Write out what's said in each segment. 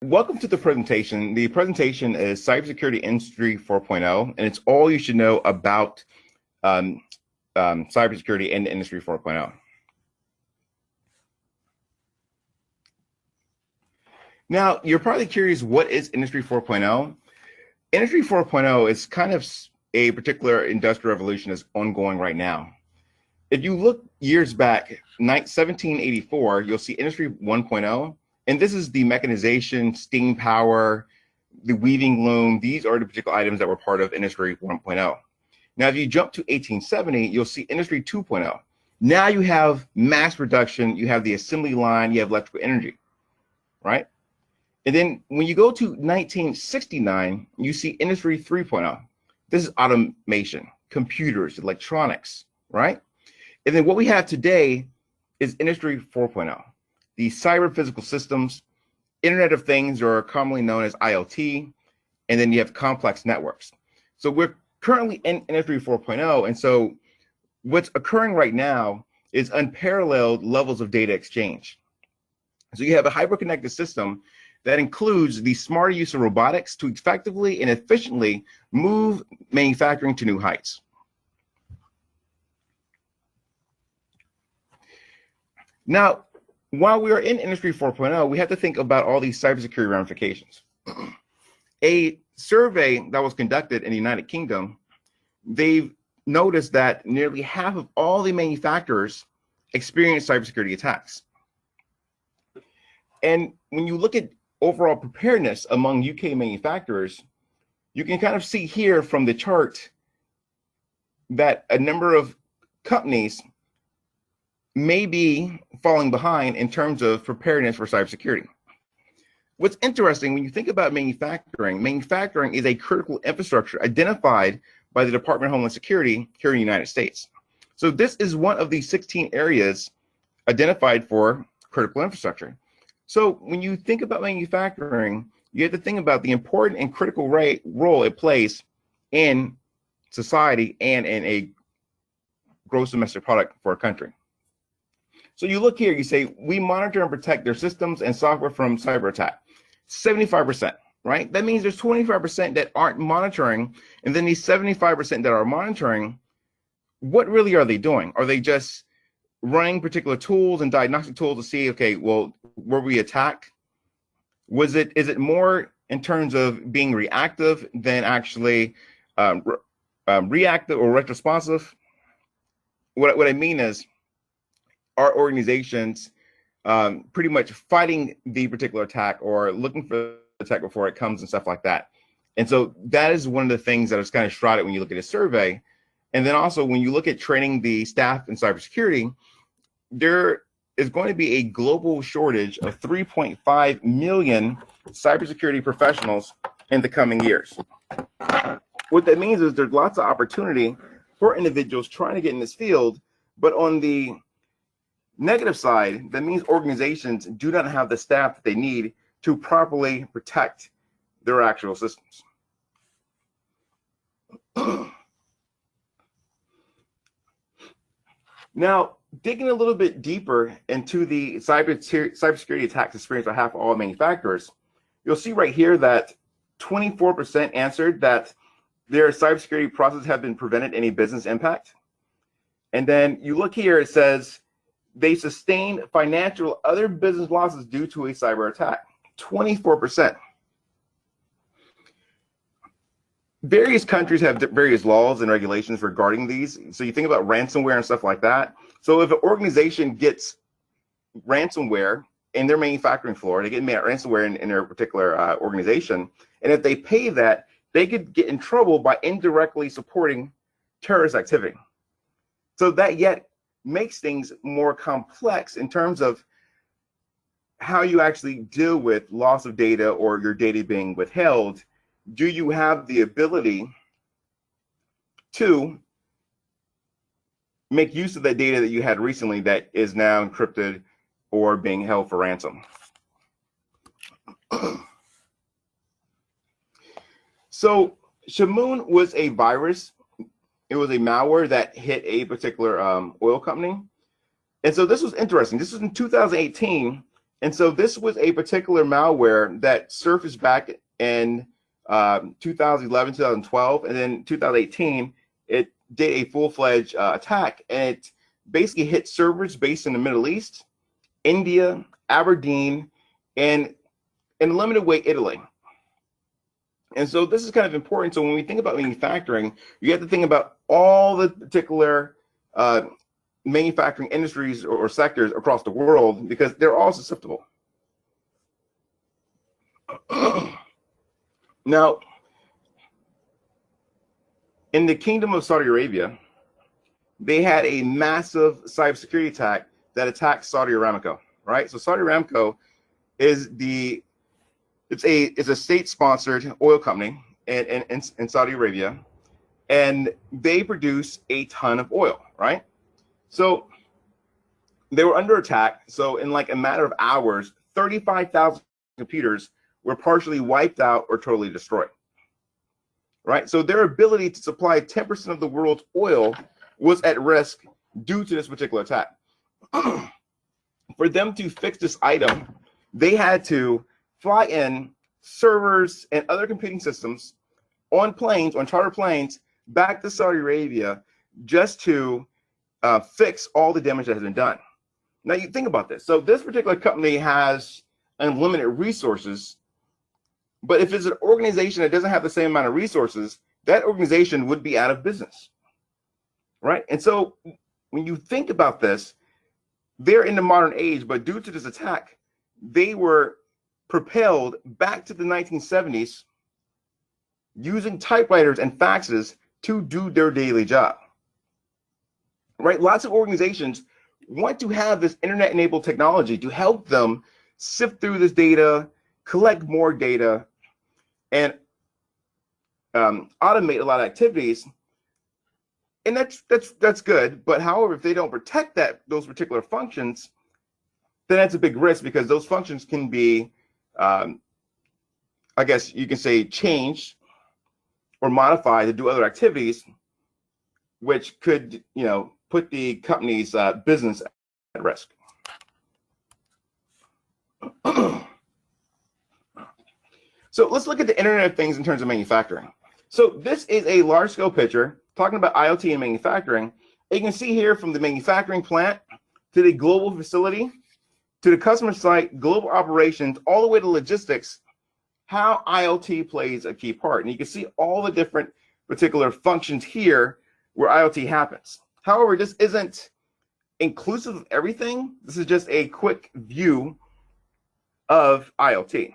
Welcome to the presentation. The presentation is Cybersecurity Industry 4.0, and it's all you should know about cybersecurity and Industry 4.0. Now, you're probably curious, what is Industry 4.0? Industry 4.0 is kind of a particular industrial revolution that's ongoing right now. If you look years back, 1784, you'll see Industry 1.0. And this is the mechanization, steam power, the weaving loom. These are the particular items that were part of Industry 1.0. Now, if you jump to 1870, you'll see Industry 2.0. Now you have mass production, you have the assembly line, you have electrical energy, right? And then when you go to 1969, you see Industry 3.0. This is automation, computers, electronics, right? And then what we have today is Industry 4.0. The cyber physical systems, Internet of Things, are commonly known as IoT, and then you have complex networks. So we're currently in Industry 4.0, and so what's occurring right now is unparalleled levels of data exchange. So you have a hyper-connected system that includes the smarter use of robotics to effectively and efficiently move manufacturing to new heights. Now, while we are in Industry 4.0, we have to think about all these cybersecurity ramifications. A survey that was conducted in the United Kingdom, they've noticed that nearly half of all the manufacturers experience cybersecurity attacks. And when you look at overall preparedness among UK manufacturers, you can kind of see here from the chart that a number of companies may be falling behind in terms of preparedness for cybersecurity. What's interesting, when you think about manufacturing is a critical infrastructure identified by the Department of Homeland Security here in the United States. So this is one of the 16 areas identified for critical infrastructure. So when you think about manufacturing, you have to think about the important and critical role it plays in society and in a gross domestic product for a country. So you look here, you say, we monitor and protect their systems and software from cyber attack. 75%, right? That means there's 25% that aren't monitoring. And then these 75% that are monitoring, what really are they doing? Are they just running particular tools and diagnostic tools to see, okay, well, were we attacked? Is it more in terms of being reactive than actually reactive or responsive? What I mean is, our organizations pretty much fighting the particular attack or looking for the attack before it comes and stuff like that. And so that is one of the things that is kind of shrouded when you look at a survey. And then also when you look at training the staff in cybersecurity, there is going to be a global shortage of 3.5 million cybersecurity professionals in the coming years. What that means is there's lots of opportunity for individuals trying to get in this field, but on the negative side, that means organizations do not have the staff that they need to properly protect their actual systems. Now, digging a little bit deeper into the cybersecurity attacks experience by half of all manufacturers, you'll see right here that 24% answered that their cybersecurity processes have been prevented any business impact. And then you look here, it says they sustained financial other business losses due to a cyber attack, 24%. Various countries have various laws and regulations regarding these. So you think about ransomware and stuff like that. So if an organization gets ransomware in their manufacturing floor, they get ransomware in their particular organization, and if they pay that, they could get in trouble by indirectly supporting terrorist activity. So that yet makes things more complex in terms of how you actually deal with loss of data or your data being withheld. Do you have the ability to make use of that data that you had recently that is now encrypted or being held for ransom? So Shamoon was a virus. It was a malware that hit a particular oil company. And so this was interesting. This was in 2018. And so this was a particular malware that surfaced back in 2011, 2012, and then 2018, it did a full-fledged attack, and it basically hit servers based in the Middle East, India, Aberdeen, and in a limited way, Italy. And so this is kind of important. So when we think about manufacturing, you have to think about all the particular manufacturing industries or sectors across the world, because they're all susceptible. Now, in the Kingdom of Saudi Arabia, they had a massive cybersecurity attack that attacked Saudi Aramco, right? So Saudi Aramco is it's a state-sponsored oil company in Saudi Arabia, and they produce a ton of oil, right? So they were under attack. So in like a matter of hours, 35,000 computers were partially wiped out or totally destroyed, right? So their ability to supply 10% of the world's oil was at risk due to this particular attack. For them to fix this item, they had to fly in servers and other computing systems on planes, on charter planes, back to Saudi Arabia just to fix all the damage that has been done. Now you think about this. So this particular company has unlimited resources, but if it's an organization that doesn't have the same amount of resources, that organization would be out of business, right? And so when you think about this, they're in the modern age, but due to this attack, they were propelled back to the 1970s using typewriters and faxes to do their daily job, right? Lots of organizations want to have this internet-enabled technology to help them sift through this data, collect more data, and automate a lot of activities. And that's good. But however, if they don't protect those particular functions, then that's a big risk, because those functions can be, I guess you can say, changed or modified to do other activities, which could, put the company's business at risk. So let's look at the Internet of Things in terms of manufacturing. So this is a large-scale picture talking about IoT and manufacturing. You can see here from the manufacturing plant to the global facility to the customer site, global operations, all the way to logistics, how IoT plays a key part. And you can see all the different particular functions here where IoT happens. However, this isn't inclusive of everything. This is just a quick view of IoT.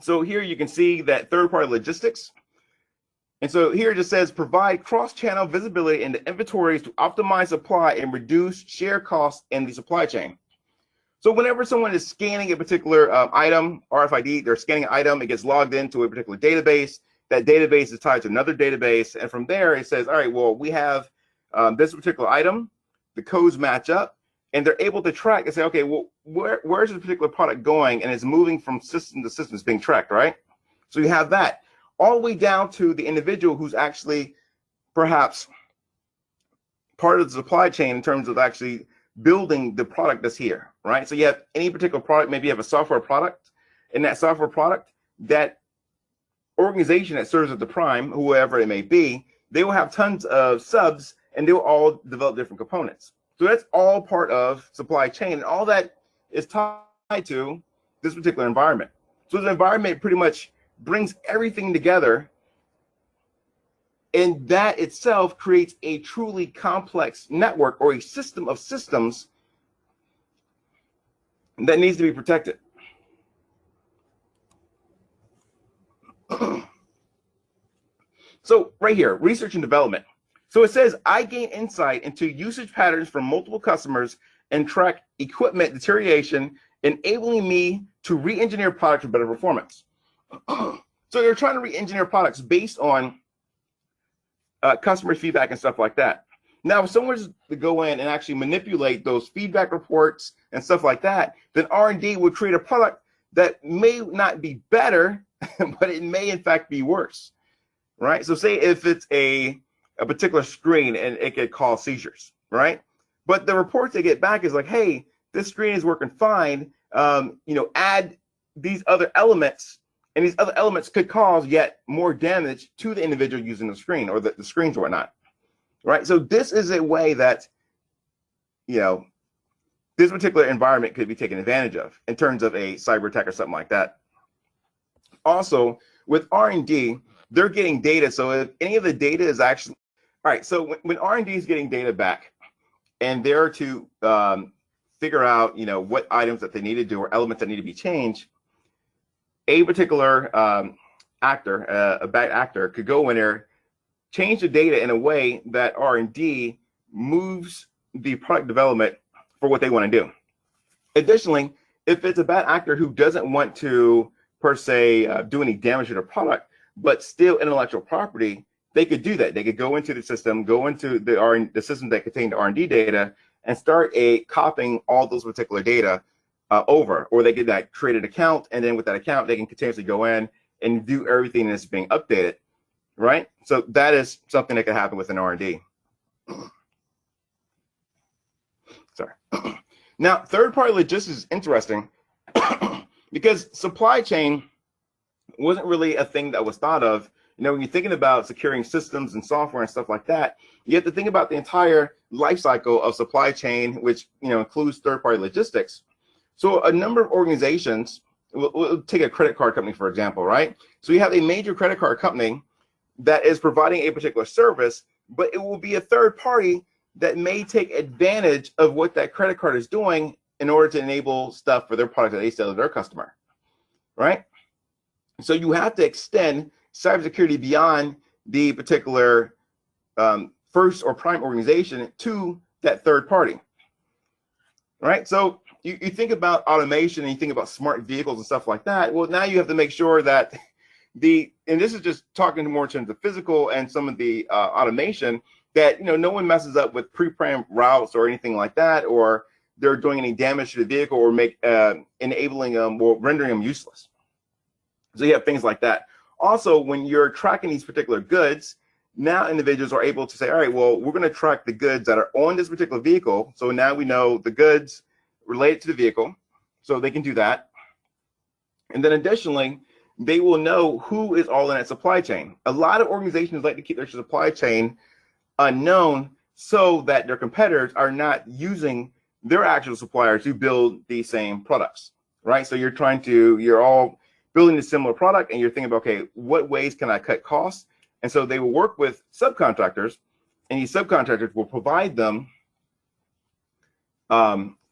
So here you can see that third-party logistics. And so here it just says provide cross-channel visibility into inventories to optimize supply and reduce share costs in the supply chain. So whenever someone is scanning a particular item, RFID, they're scanning an item, it gets logged into a particular database. That database is tied to another database. And from there, it says, all right, well, we have this particular item, the codes match up, and they're able to track and say, okay, well, where's this particular product going? And it's moving from system to system, it's being tracked, right? So you have that all the way down to the individual who's actually perhaps part of the supply chain in terms of actually building the product that's here, right? So you have any particular product, maybe you have a software product, and that software product, that organization that serves as the prime, whoever it may be, they will have tons of subs, and they will all develop different components. So that's all part of supply chain, and all that is tied to this particular environment. So the environment pretty much brings everything together, and that itself creates a truly complex network or a system of systems that needs to be protected. So right here, research and development. So it says, I gain insight into usage patterns from multiple customers and track equipment deterioration, enabling me to re-engineer products for better performance. So they're trying to re-engineer products based on customer feedback and stuff like that. Now, if someone was to go in and actually manipulate those feedback reports and stuff like that, then R&D would create a product that may not be better, but it may in fact be worse, right? So say if it's a particular screen and it could cause seizures, right? But the reports they get back is like, hey, this screen is working fine. Add these other elements, and these other elements could cause yet more damage to the individual using the screen or the screens or whatnot, right? So this is a way that, this particular environment could be taken advantage of in terms of a cyber attack or something like that. Also, with R&D, they're getting data. So if any of the data is actually, all right, so when R&D is getting data back and they're to figure out, what items that they need to do or elements that need to be changed, a particular actor, a bad actor, could go in there, change the data in a way that R&D moves the product development for what they want to do. Additionally, if it's a bad actor who doesn't want to, per se, do any damage to their product, but steal intellectual property, they could do that. They could go into the system, go into the system that contained R&D data, and start copying all those particular data over. Or they could create an account, and then with that account, they can continuously go in and do everything that's being updated, right? So that is something that could happen with an R&D. Sorry. Now, third-party logistics is interesting because supply chain wasn't really a thing that was thought of. When you're thinking about securing systems and software and stuff like that, you have to think about the entire life cycle of supply chain, which includes third-party logistics. So a number of organizations, we'll take a credit card company, for example, right? So you have a major credit card company that is providing a particular service, but it will be a third party that may take advantage of what that credit card is doing in order to enable stuff for their product that they sell to their customer, right? So you have to extend cybersecurity beyond the particular first or prime organization to that third party, right? So you think about automation and you think about smart vehicles and stuff like that. Well, now you have to make sure that and this is just talking more in terms of physical and some of the automation, that no one messes up with pre-planned routes or anything like that, or they're doing any damage to the vehicle or enabling them or rendering them useless. So you have things like that. Also, when you're tracking these particular goods, now individuals are able to say, all right, well, we're going to track the goods that are on this particular vehicle. So now we know the goods related to the vehicle, so they can do that. And then additionally, they will know who is all in that supply chain. A lot of organizations like to keep their supply chain unknown so that their competitors are not using their actual suppliers to build these same products, right? So you're all building a similar product and you're thinking about, okay, what ways can I cut costs? And so they will work with subcontractors, and these subcontractors will provide them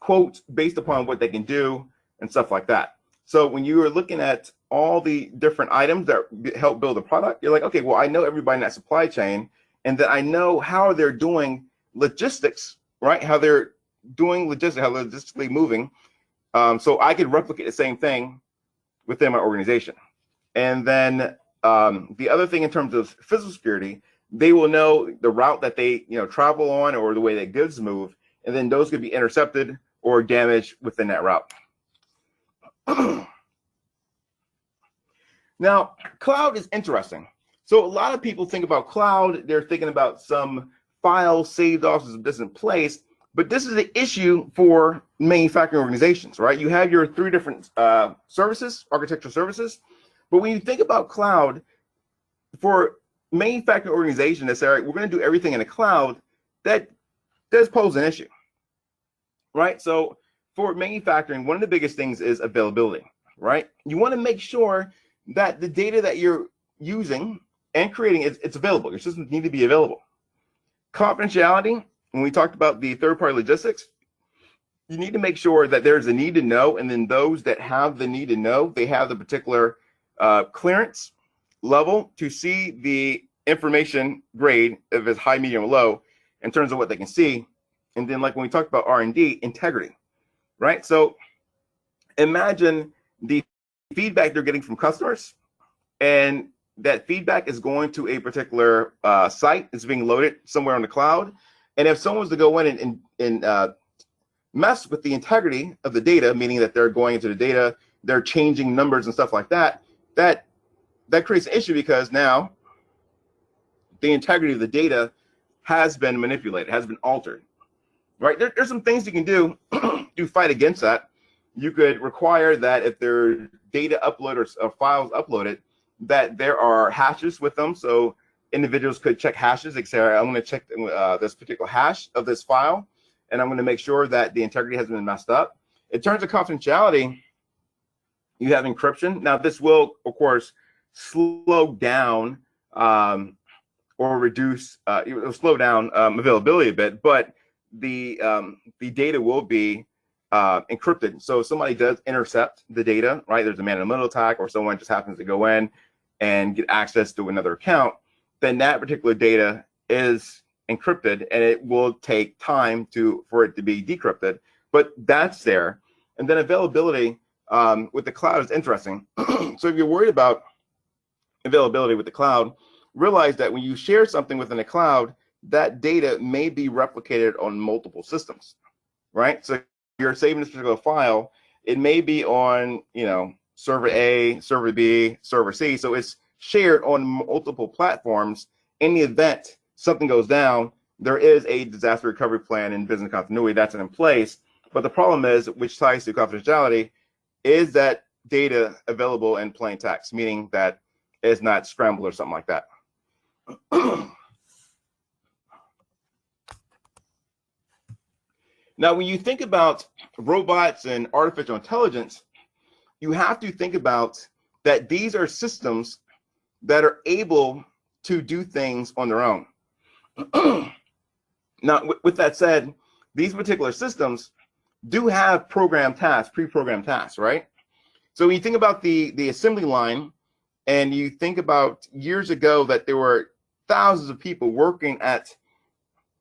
quotes based upon what they can do and stuff like that. So when you are looking at all the different items that help build a product, you're like, okay, well, I know everybody in that supply chain, and that I know how they're doing logistics, right? How they're doing logistics, how they're logistically moving. So I could replicate the same thing within my organization. And then the other thing in terms of physical security, they will know the route that they travel on or the way that goods move, and then those could be intercepted or damaged within that route. Now, cloud is interesting. So a lot of people think about cloud, they're thinking about some file saved off in a distant place, but this is an issue for manufacturing organizations, right? You have your three different services, architectural services, but when you think about cloud, for manufacturing organizations that say, all right, we're going to do everything in the cloud, that does pose an issue, right? So for manufacturing, one of the biggest things is availability, right? You want to make sure that the data that you're using and creating, it's available. Your systems need to be available. Confidentiality, when we talked about the third-party logistics, you need to make sure that there's a need to know, and then those that have the need to know, they have the particular clearance level to see the information grade, if it's high, medium, or low, in terms of what they can see. And then like when we talked about R&D, integrity, right? So imagine the feedback they're getting from customers, and that feedback is going to a particular site. It's being loaded somewhere on the cloud. And if someone was to go in and mess with the integrity of the data, meaning that they're going into the data, they're changing numbers and stuff like that, that creates an issue, because now the integrity of the data has been manipulated, has been altered. right? There's some things you can do to fight against that. You could require that if there are data uploaded or files uploaded, that there are hashes with them. So individuals could check hashes. They say, I'm going to check this particular hash of this file, and I'm going to make sure that the integrity hasn't been messed up. In terms of confidentiality, you have encryption. Now, this will, of course, slow down or reduce, it will slow down availability a bit, but the data will be encrypted. So if somebody does intercept the data, right, there's a man-in-the-middle attack, or someone just happens to go in and get access to another account, then that particular data is encrypted, and it will take time for it to be decrypted, but that's there. And then availability with the cloud is interesting. So if you're worried about availability with the cloud, realize that when you share something within the cloud, that data may be replicated on multiple systems, right? So you're saving this particular file, it may be on, server A, server B, server C. So it's shared on multiple platforms. In the event something goes down, there is a disaster recovery plan and business continuity that's in place. But the problem is, which ties to confidentiality, is that data available in plain text, meaning that it's not scrambled or something like that. Now, when you think about robots and artificial intelligence, you have to think about that these are systems that are able to do things on their own. Now, with that said, these particular systems do have programmed tasks, pre-programmed tasks, right? So when you think about the assembly line, and you think about years ago that there were thousands of people working at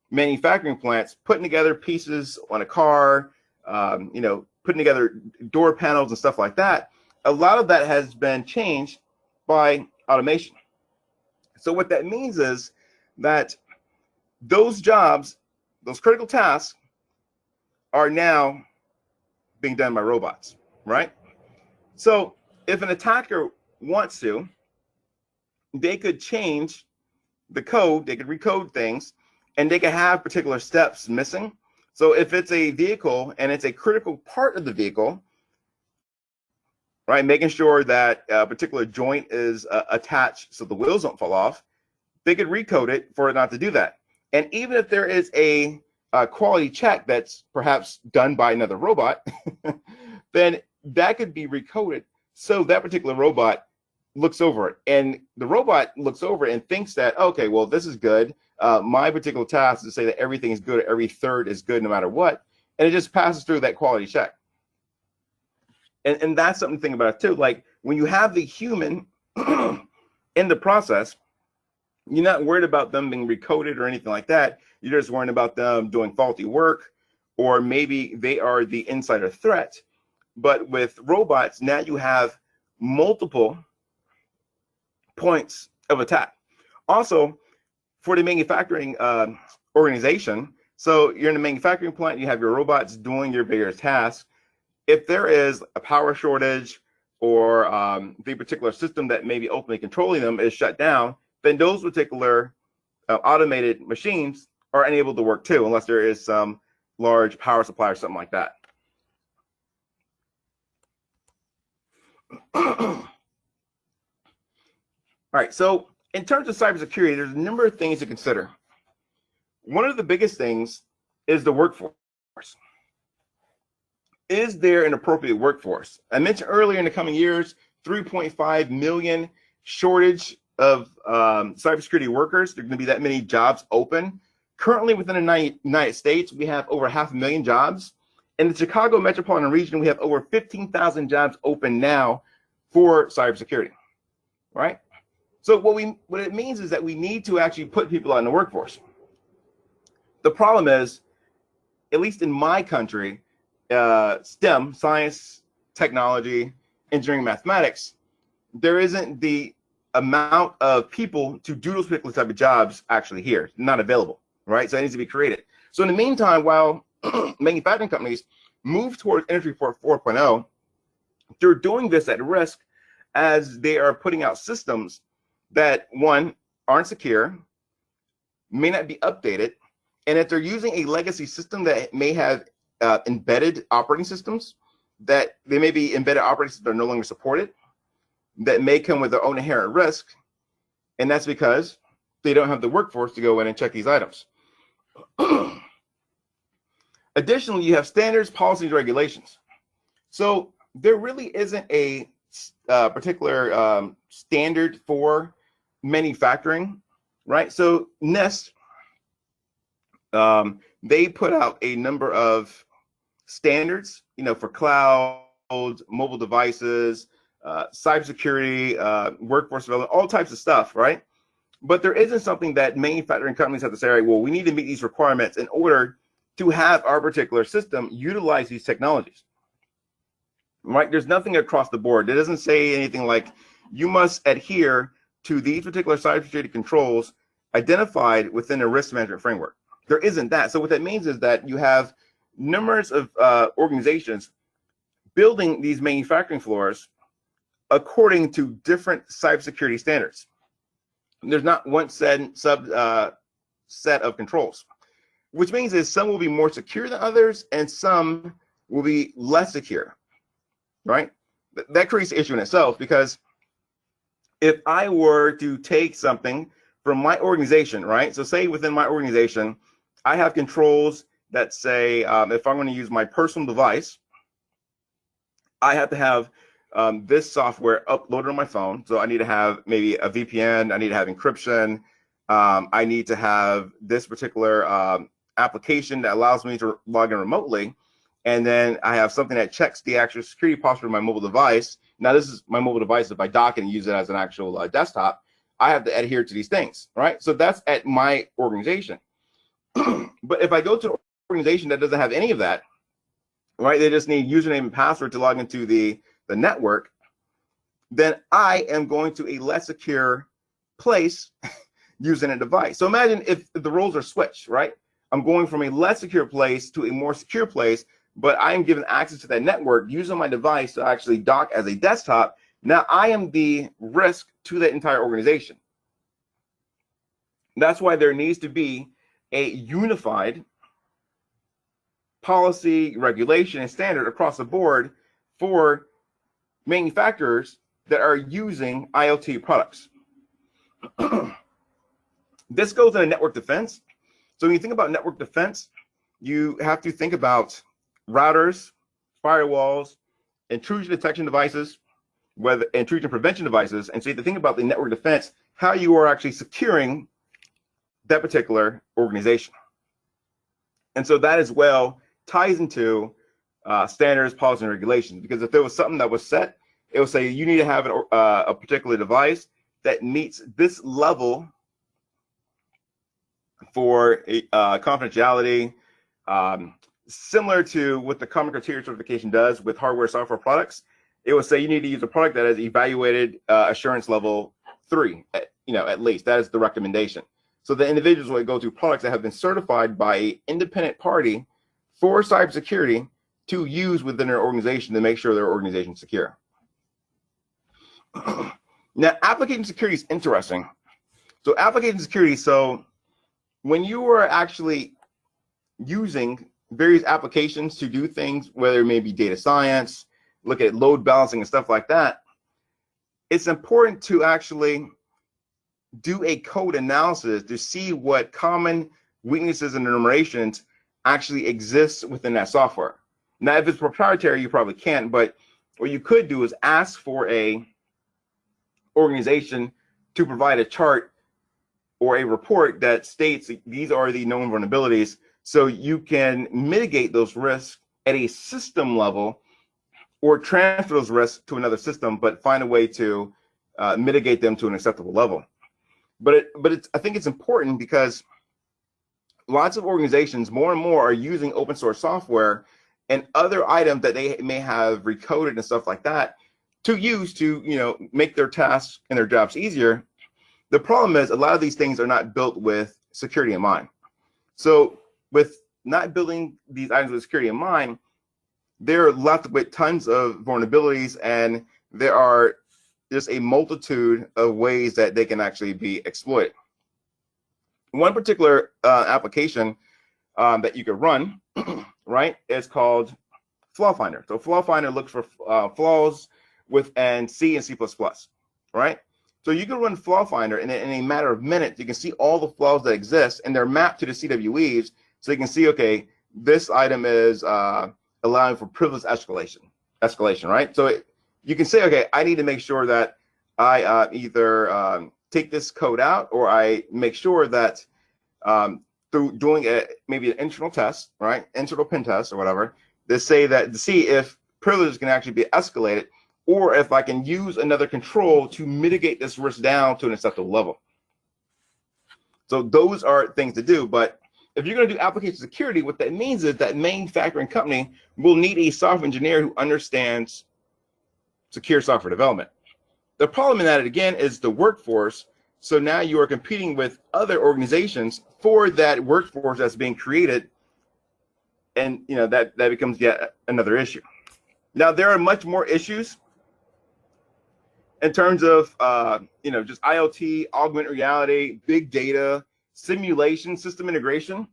manufacturing plants, putting together pieces on a car, putting together door panels and stuff like that. A lot of that has been changed by automation. So what that means is that those jobs, those critical tasks, are now being done by robots, right? So if an attacker wants to, they could change the code, they could recode things, and they could have particular steps missing. So if it's a vehicle and it's a critical part of the vehicle, right, making sure that a particular joint is attached so the wheels don't fall off, they could recode it for it not to do that. And even if there is a quality check that's perhaps done by another robot, then that could be recoded so that particular robot looks over it. And the robot looks over it and thinks that, okay, well, this is good. My particular task is to say that everything is good, every third is good no matter what. And it just passes through that quality check. And that's something to think about too. Like when you have the human in the process, you're not worried about them being recoded or anything like that. You're just worried about them doing faulty work, or maybe they are the insider threat. But with robots, now you have multiple points of attack. Also, for the manufacturing organization, so you're in a manufacturing plant, you have your robots doing your various tasks. If there is a power shortage or the particular system that may be ultimately controlling them is shut down, then those particular automated machines are unable to work too, unless there is some large power supply or something like that. All right, so in terms of cybersecurity, there's a number of things to consider. One of the biggest things is the workforce. Is there an appropriate workforce? I mentioned earlier in the coming years, 3.5 million shortage of cybersecurity workers. There are going to be that many jobs open. Currently within the United States, we have over 500,000 jobs. In the Chicago metropolitan region, we have over 15,000 jobs open now for cybersecurity, right? So what it means is that we need to actually put people out in the workforce. The problem is, at least in my country, STEM, science, technology, engineering, mathematics, there isn't the amount of people to do those particular type of jobs actually here, not available, right? So it needs to be created. So in the meantime, while manufacturing companies move towards Industry 4.0, they're doing this at risk as they are putting out systems that, one, aren't secure, may not be updated, And if they're using a legacy system that may have embedded operating systems, that they may be embedded operating systems that are no longer supported, that may come with their own inherent risk, and that's because they don't have the workforce to go in and check these items. Additionally, you have standards, policies, regulations. So there really isn't a particular standard for manufacturing, right? So NIST, they put out a number of standards, for cloud, mobile devices, cybersecurity, workforce development, all types of stuff, right? But there isn't something that manufacturing companies have to say, right, well, we need to meet these requirements in order to have our particular system utilize these technologies, right? There's nothing across the board. It doesn't say anything like you must adhere to these particular cybersecurity controls identified within a risk management framework. There isn't that. So what that means is that you have numerous of organizations building these manufacturing floors according to different cybersecurity standards. There's not one set of controls, which means is some will be more secure than others and some will be less secure, right? That creates an issue in itself, because if I were to take something from my organization, right? So say within my organization, I have controls that say if I'm going to use my personal device, I have to have this software uploaded on my phone. So I need to have maybe a VPN, I need to have encryption, I need to have this particular application that allows me to log in remotely. And then I have something that checks the actual security posture of my mobile device. Now this is my mobile device. If I dock it and use it as an actual desktop, I have to adhere to these things, right? So that's at my organization. But if I go to an organization that doesn't have any of that, right, they just need username and password to log into the network, then I am going to a less secure place using a device. So imagine if the roles are switched, right? I'm going from a less secure place to a more secure place, but I am given access to that network using my device to actually dock as a desktop. Now I am the risk to that entire organization. That's why there needs to be a unified policy, regulation, and standard across the board for manufacturers that are using IoT products. This goes into network defense. So when you think about network defense, you have to think about routers, firewalls, intrusion detection devices, whether intrusion prevention devices. And so you have to think about the network defense, how you are actually securing that particular organization. And so that as well ties into standards, policy, and regulations. Because if there was something that was set, it would say you need to have a particular device that meets this level for confidentiality, similar to what the Common Criteria certification does with hardware software products. It would say you need to use a product that has evaluated assurance level 3, at least. That is the recommendation. So the individuals will go to products that have been certified by an independent party for cybersecurity to use within their organization to make sure their organization is secure. Now, application security is interesting. So application security, so when you are actually using various applications to do things, whether it may be data science, look at load balancing and stuff like that, it's important to actually do a code analysis to see what common weaknesses and enumerations actually exist within that software. Now, if it's proprietary, you probably can't, but what you could do is ask for a organization to provide a chart or a report that states these are the known vulnerabilities, so you can mitigate those risks at a system level or transfer those risks to another system, but find a way to mitigate them to an acceptable level. But I think it's important because lots of organizations more and more are using open source software and other items that they may have recoded and stuff like that to use to make their tasks and their jobs easier. The problem is a lot of these things are not built with security in mind. So with not building these items with security in mind, they're left with tons of vulnerabilities, and there are just a multitude of ways that they can actually be exploited. One particular application that you could run, right, is called Flaw Finder. So Flaw Finder looks for flaws within C and C++, right? So you can run Flaw Finder, and in a matter of minutes, you can see all the flaws that exist, and they're mapped to the CWEs, so you can see, okay, this item is allowing for privilege escalation, right? So you can say, okay, I need to make sure that I either take this code out, or I make sure that through doing maybe an internal test, right, internal pen test or whatever, to see if privileges can actually be escalated, or if I can use another control to mitigate this risk down to an acceptable level. So those are things to do. But if you're going to do application security, what that means is that manufacturing company will need a software engineer who understands secure software development. The problem in that, again, is the workforce. So now you are competing with other organizations for that workforce that's being created, and that becomes yet another issue. Now, there are much more issues in terms of just IoT, augmented reality, big data, simulation, system integration.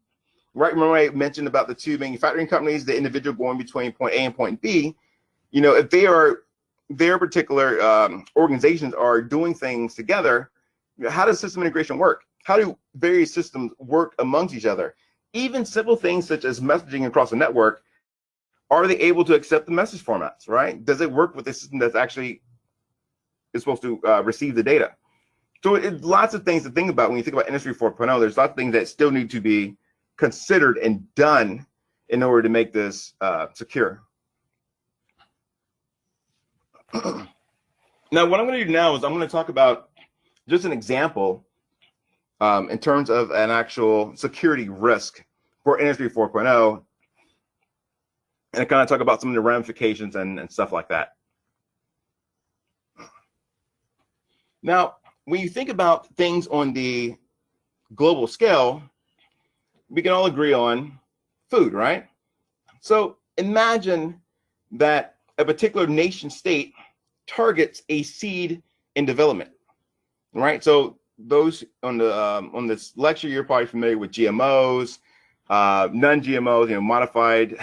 Right? Remember I mentioned about the two manufacturing companies, the individual going between point A and point B. If their particular organizations are doing things together, how does system integration work? How do various systems work amongst each other? Even simple things such as messaging across a network, are they able to accept the message formats, right? Does it work with a system that's actually is supposed to receive the data? So it's lots of things to think about when you think about Industry 4.0. There's lots of things that still need to be considered and done in order to make this secure. Now, what I'm going to do now is I'm going to talk about just an example in terms of an actual security risk for Industry 4.0, and kind of talk about some of the ramifications and stuff like that. Now, when you think about things on the global scale, we can all agree on food, right? So imagine that a particular nation state targets a seed in development, right? So those on this lecture, you're probably familiar with GMOs, non-GMOs, modified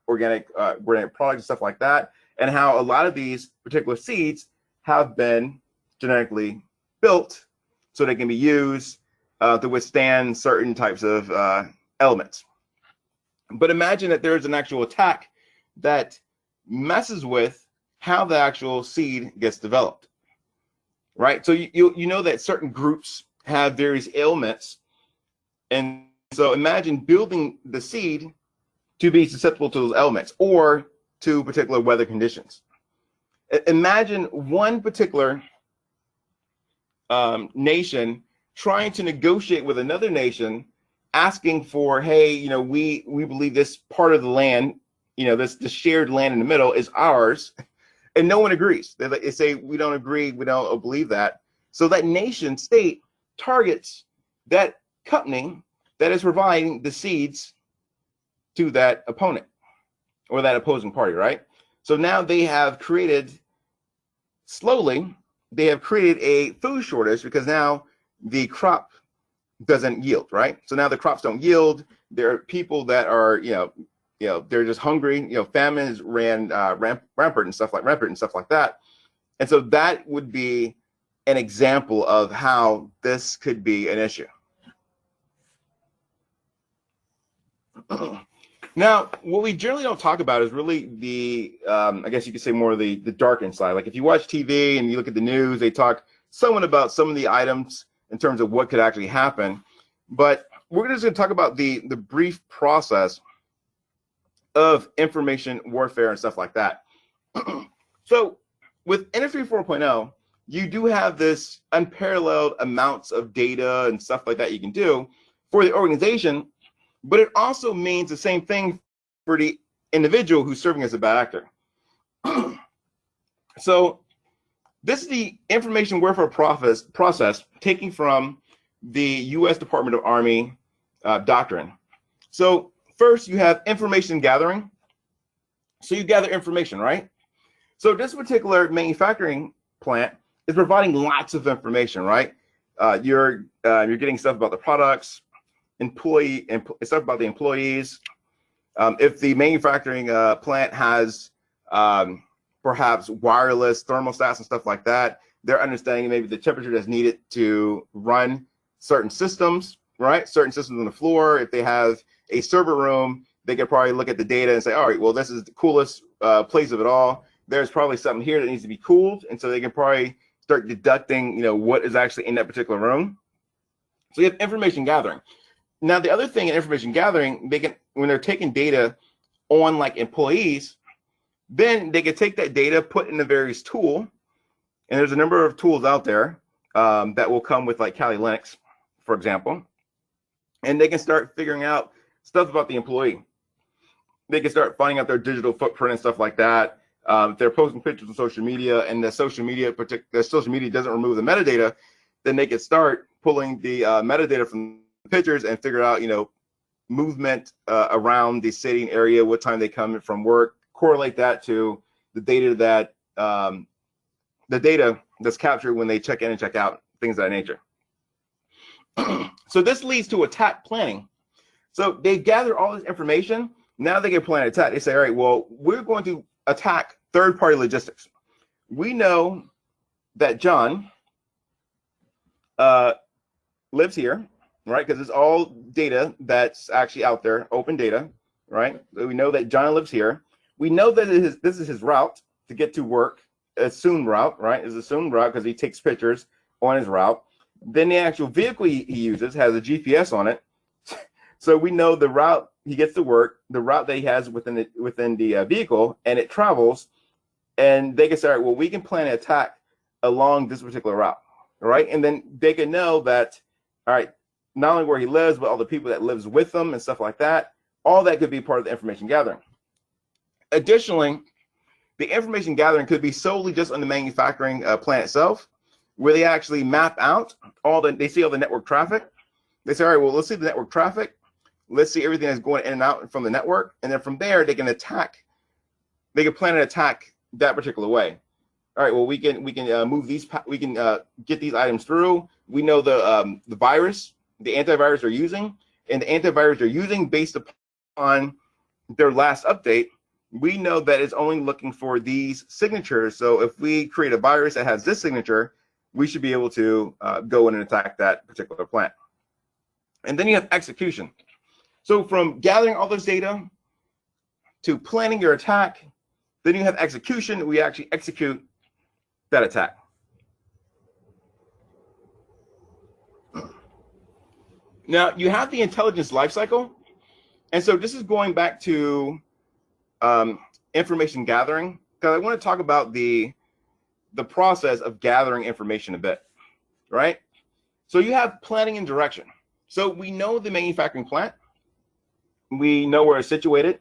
organic products and stuff like that, and how a lot of these particular seeds have been genetically built so they can be used to withstand certain types of elements. But imagine that there's an actual attack that messes with how the actual seed gets developed, right? So you know that certain groups have various ailments, and so imagine building the seed to be susceptible to those elements or to particular weather conditions. Imagine one particular nation trying to negotiate with another nation, asking for, hey, we believe this part of the land, this shared land in the middle is ours, and no one agrees. They say, we don't agree, we don't believe that. So that nation state targets that company that is providing the seeds to that opponent or that opposing party, right? So now they have created, slowly, they have created a food shortage because now the crop doesn't yield, right? So now the crops don't yield. There are people that are, they're just hungry. Famine is rampant and stuff like that. And so that would be an example of how this could be an issue. Now, what we generally don't talk about is really the, I guess you could say more of the darkened side. Like if you watch TV and you look at the news, they talk somewhat about some of the items in terms of what could actually happen. But we're just going to talk about the brief process of information warfare and stuff like that. So with Industry 4.0, you do have this unparalleled amounts of data and stuff like that you can do for the organization, but it also means the same thing for the individual who's serving as a bad actor. So this is the information warfare process taking from the U.S. Department of Army doctrine. So first you have information gathering. So you gather information, right? So this particular manufacturing plant is providing lots of information, right? You're getting stuff about the products, it's stuff about the employees. If the manufacturing plant has perhaps wireless thermostats and stuff like that, they're understanding maybe the temperature that's needed to run certain systems, right? Certain systems on the floor. If they have a server room, they could probably look at the data and say, all right, well, this is the coolest place of it all. There's probably something here that needs to be cooled. And so they can probably start deducting, what is actually in that particular room. So you have information gathering. Now, the other thing in information gathering, when they're taking data on like employees, then they can take that data, put in a various tool. And there's a number of tools out there that will come with like Kali Linux, for example. And they can start figuring out stuff about the employee. They can start finding out their digital footprint and stuff like that. If they're posting pictures on social media and the social media doesn't remove the metadata, then they can start pulling the metadata from the pictures and figure out, movement around the city and area, what time they come in from work, correlate that to the data that's captured when they check in and check out, things of that nature. So this leads to attack planning. So they gather all this information. Now they can plan an attack. They say, all right, well, we're going to attack third-party logistics. We know that John lives here, right? Because it's all data that's actually out there, open data, right? So we know that John lives here. We know that this is his route to get to work, assumed route, right? It's assumed route because he takes pictures on his route. Then the actual vehicle he uses has a GPS on it. So we know the route he gets to work, the route that he has within the vehicle, and it travels. And they can say, all right, well, we can plan an attack along this particular route, right? And then they can know that, all right, not only where he lives, but all the people that lives with them and stuff like that. All that could be part of the information gathering. Additionally, the information gathering could be solely just on the manufacturing plant itself, where they actually map out they see all the network traffic. They say, all right, well, let's see the network traffic. Let's see everything that's going in and out from the network. And then from there, they can plan an attack that particular way. All right, well, we can move these, we can get these items through. We know the virus, the antivirus they're using, and the antivirus they're using based upon their last update. We know that it's only looking for these signatures. So if we create a virus that has this signature, we should be able to go in and attack that particular plant. And then you have execution. So from gathering all this data to planning your attack, then you have execution. We actually execute that attack. Now you have the intelligence lifecycle. And so this is going back to information gathering, because I want to talk about the process of gathering information a bit, right? So you have planning and direction. So we know the manufacturing plant. We know where it's situated.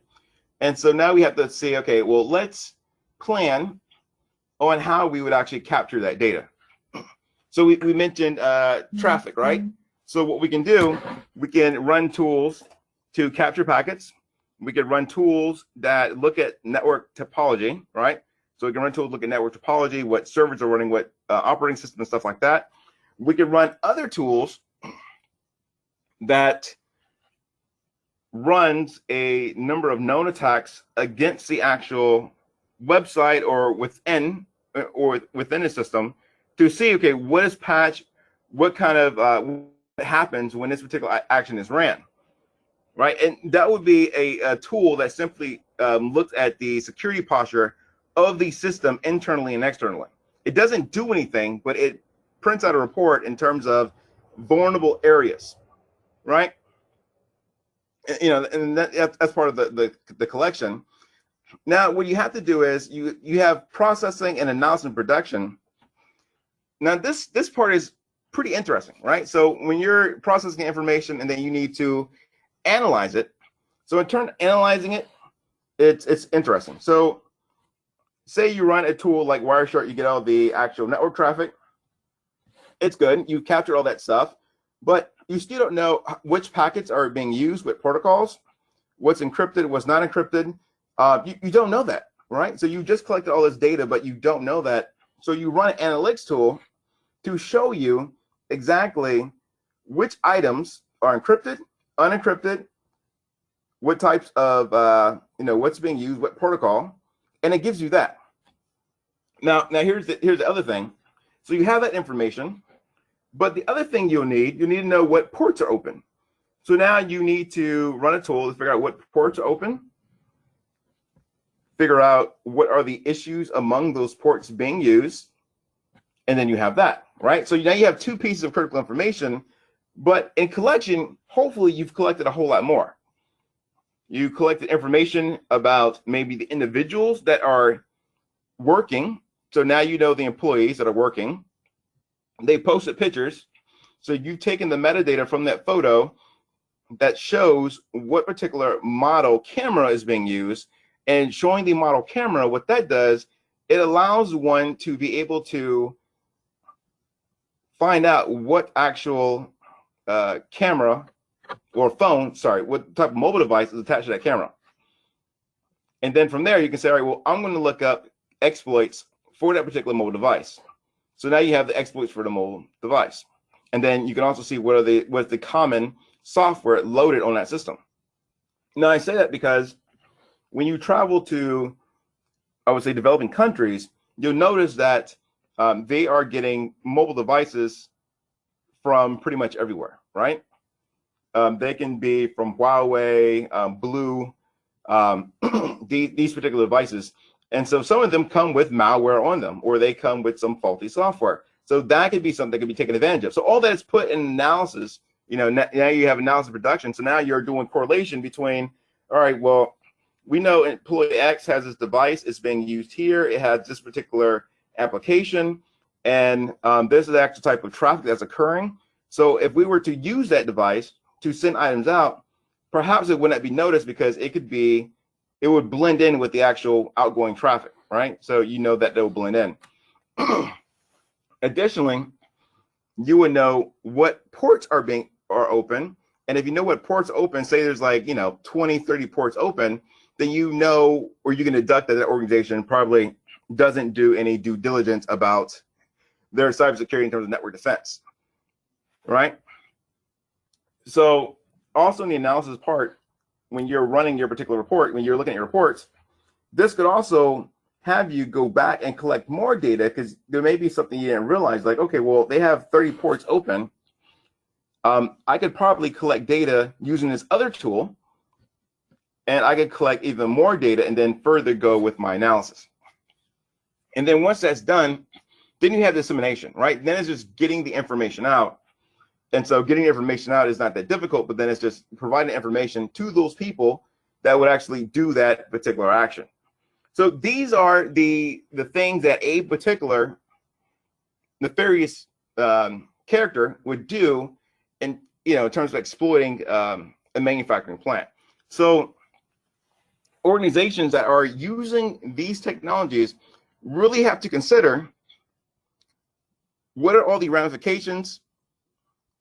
And so now we have to say, okay, well, let's plan on how we would actually capture that data. So we mentioned traffic, right? So what we can do, we can run tools to capture packets. We can run tools that look at network topology, right? So we can run tools look at network topology, what servers are running, what operating system and stuff like that. We can run other tools that runs a number of known attacks against the actual website or within the system to see, okay, what is patched, what kind of what happens when this particular action is ran, right? And that would be a tool that simply looks at the security posture of the system internally and externally. It doesn't do anything, but it prints out a report in terms of vulnerable areas, right? And that's part of the collection. Now, what you have to do is you have processing and analysis and production. Now, this part is pretty interesting, right? So when you're processing information and then you need to analyze it. So in turn, analyzing it, it's interesting. So say you run a tool like Wireshark, you get all the actual network traffic. It's good. You capture all that stuff, but you still don't know which packets are being used with protocols, what's encrypted, what's not encrypted. You don't know that, right? So you just collected all this data, but you don't know that. So you run an analytics tool to show you exactly which items are encrypted unencrypted, what types of, what's being used, what protocol, and it gives you that. Now here's the other thing. So you have that information, but the other thing you need to know what ports are open. So now you need to run a tool to figure out what ports are open, figure out what are the issues among those ports being used, and then you have that, right? So now you have two pieces of critical information, but in collection, hopefully you've collected a whole lot more. You collected information about maybe the individuals that are working. So now you know the employees that are working. They posted pictures. So you've taken the metadata from that photo that shows what particular model camera is being used, and showing the model camera, what that does, it allows one to be able to find out what actual camera or phone, what type of mobile device is attached to that camera. And then from there, you can say, all right, well, I'm going to look up exploits for that particular mobile device. So now you have the exploits for the mobile device. And then you can also see what's the common software loaded on that system. Now, I say that because when you travel to, I would say, developing countries, you'll notice that they are getting mobile devices from pretty much everywhere, right? They can be from Huawei, Blue, these particular devices. And so some of them come with malware on them, or they come with some faulty software. So that could be something that could be taken advantage of. So all that is put in analysis. Now you have analysis production. So now you're doing correlation between, all right, well, we know employee X has this device. It's being used here. It has this particular application. And this is the actual type of traffic that's occurring. So if we were to use that device to send items out, perhaps it would not be noticed because it would blend in with the actual outgoing traffic, right? So you know that they'll blend in. Additionally, you would know what ports are open. And if you know what ports open, say there's 20, 30 ports open, then you know, or you can deduct that organization probably doesn't do any due diligence about their cybersecurity in terms of network defense, right? So also in the analysis part, when you're running your particular report, when you're looking at your reports, this could also have you go back and collect more data, because there may be something you didn't realize, like, okay, well, they have 30 ports open. I could probably collect data using this other tool, and I could collect even more data and then further go with my analysis. And then once that's done, then you have dissemination, right? Then it's just getting the information out. And so getting information out is not that difficult, but then it's just providing information to those people that would actually do that particular action. So these are the things that a particular nefarious character would do in terms of exploiting a manufacturing plant. So organizations that are using these technologies really have to consider, what are all the ramifications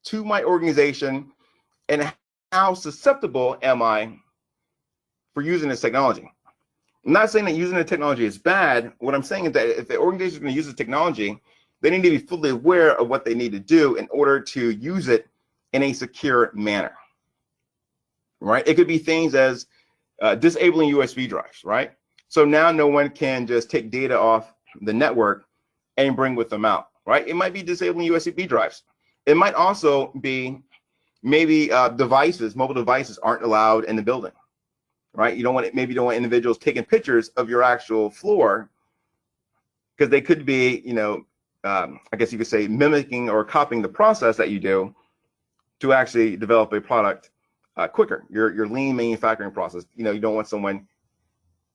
to my organization, and how susceptible am I for using this technology? I'm not saying that using the technology is bad. What I'm saying is that if the organization is going to use the technology, they need to be fully aware of what they need to do in order to use it in a secure manner, right? It could be things as disabling USB drives, right? So now no one can just take data off the network and bring with them out, right? It might be disabling USB drives. It might also be maybe mobile devices aren't allowed in the building, right? You don't want individuals taking pictures of your actual floor, because they could be, I guess you could say, mimicking or copying the process that you do to actually develop a product quicker. Your lean manufacturing process. You don't want someone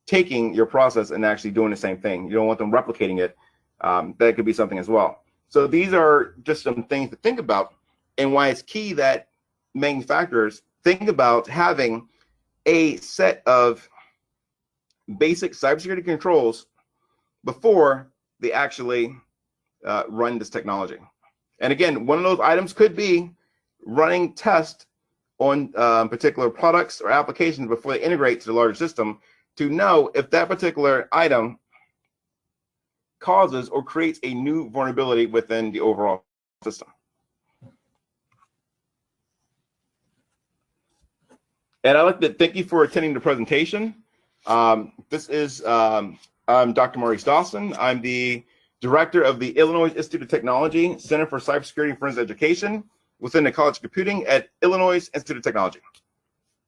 taking your process and actually doing the same thing. You don't want them replicating it. That could be something as well. So these are just some things to think about, and why it's key that manufacturers think about having a set of basic cybersecurity controls before they actually run this technology. And again, one of those items could be running tests on particular products or applications before they integrate to the larger system, to know if that particular item causes or creates a new vulnerability within the overall system. And I'd like to thank you for attending the presentation. I'm Dr. Maurice Dawson. I'm the director of the Illinois Institute of Technology Center for Cybersecurity and Forensic Education within the College of Computing at Illinois Institute of Technology.